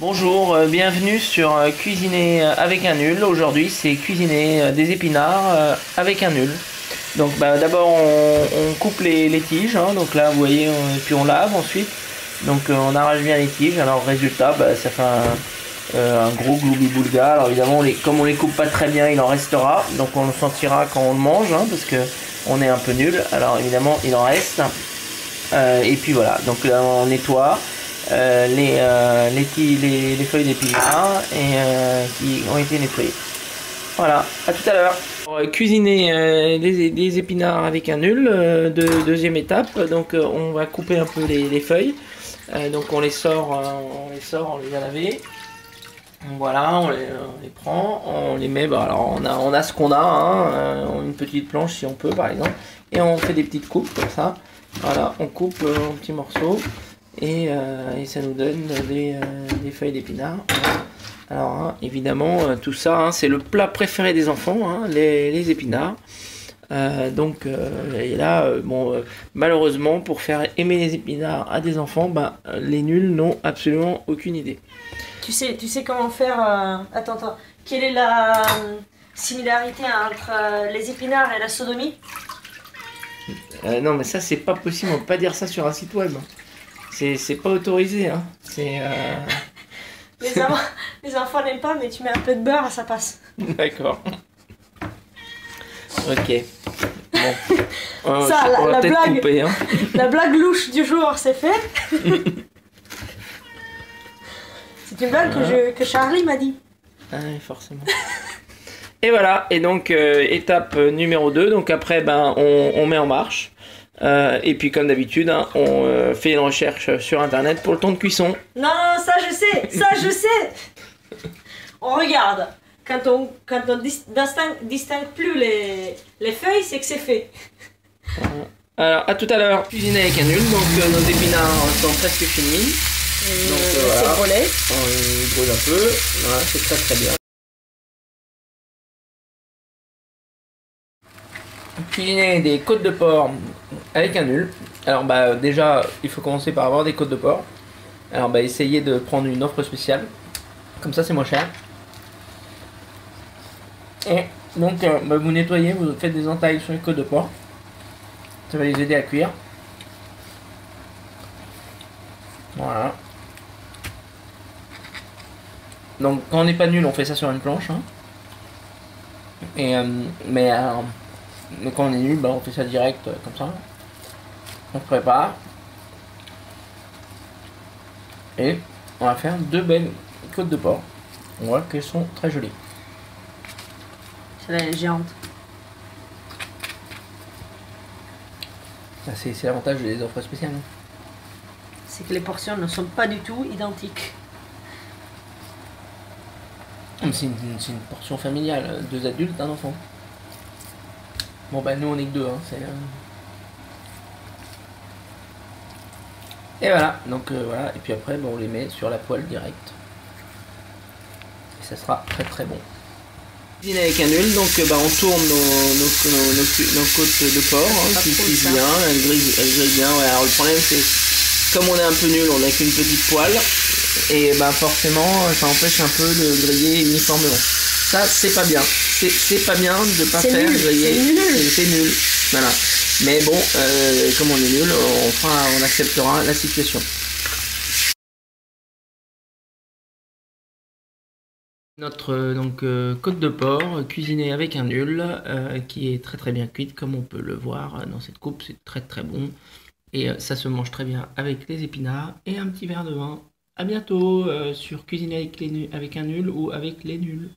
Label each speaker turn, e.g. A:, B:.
A: Bonjour, bienvenue sur Cuisiner avec un nul. Aujourd'hui, c'est cuisiner des épinards avec un nul. Donc, d'abord, on coupe les tiges. Hein. Donc là, vous voyez, et puis on lave ensuite. Donc, on arrache bien les tiges. Alors, résultat, ça fait un gros gloubi-boulga. Alors, évidemment, comme on les coupe pas très bien, il en restera. Donc, on le sentira quand on le mange, hein, parce que on est un peu nul. Alors, évidemment, il en reste. Et puis voilà. Donc là, on nettoie. Les feuilles d'épinards qui ont été nettoyées. Voilà, à tout à l'heure. Cuisiner des épinards avec un nul, deuxième étape. Donc on va couper un peu les feuilles. Donc on les sort, on les a lavées. Voilà, on les prend, on les met. Alors on a ce qu'on a, hein, une petite planche si on peut par exemple, et on fait des petites coupes comme ça. Voilà, on coupe en petits morceaux. Et ça nous donne des feuilles d'épinards. Alors évidemment tout ça c'est le plat préféré des enfants, hein, les épinards. Et là malheureusement pour faire aimer les épinards à des enfants, les nuls n'ont absolument aucune idée.
B: Tu sais comment faire attends, quelle est la similarité entre les épinards et la sodomie?
A: Non mais ça c'est pas possible, on peut pas dire ça sur un site web. C'est pas autorisé, hein.
B: Les enfants n'aiment pas, mais tu mets un peu de beurre, ça passe.
A: D'accord. Ok. Bon.
B: Ça,
A: on va peut-être couper, hein.
B: La blague louche du jour, c'est fait. C'est une blague que Charlie m'a dit.
A: Ah oui, forcément. Et voilà, et donc étape numéro 2, donc après on met en marche. Et puis comme d'habitude, hein, on fait une recherche sur internet pour le temps de cuisson.
B: Non, ça je sais. On regarde. Quand on distingue plus les feuilles, c'est que c'est fait.
A: Alors à tout à l'heure. Cuisiner avec un nul, donc nos épinards sont presque finis. Donc voilà, on brûle un peu, voilà, c'est très très bien. Cuisiner des côtes de porc avec un nul. Alors déjà il faut commencer par avoir des côtes de porc. Alors essayez de prendre une offre spéciale, comme ça c'est moins cher. Et donc vous nettoyez, vous faites des entailles sur les côtes de porc. Ça va les aider à cuire. Voilà. Donc quand on n'est pas nul, on fait ça sur une planche, hein. Mais quand on est nul, on fait ça direct comme ça. On se prépare. Et on va faire deux belles côtes de porc. On voit qu'elles sont très jolies.
B: C'est la géante.
A: C'est l'avantage des offres spéciales.
B: C'est que les portions ne sont pas du tout identiques.
A: C'est une portion familiale, 2 adultes, un enfant. Bon nous on est que 2, hein, Et voilà, donc voilà, et puis après on les met sur la poêle direct. Et ça sera très très bon. Cuisiner avec un nul, donc on tourne nos côtes de porc, hein, qui cuisent bien, elles grillent bien. Ouais, alors le problème c'est, comme on est un peu nul, on n'a qu'une petite poêle, et forcément ça empêche un peu de griller uniformément. Ça c'est pas bien, c'est pas bien de pas faire griller, c'est nul, voilà. Mais bon, comme on est nul, on acceptera la situation. Notre côte de porc cuisinée avec un nul, qui est très très bien cuite, comme on peut le voir dans cette coupe, c'est très très bon. Et ça se mange très bien avec les épinards et un petit verre de vin. A bientôt sur Cuisiner avec un nul ou avec les nuls.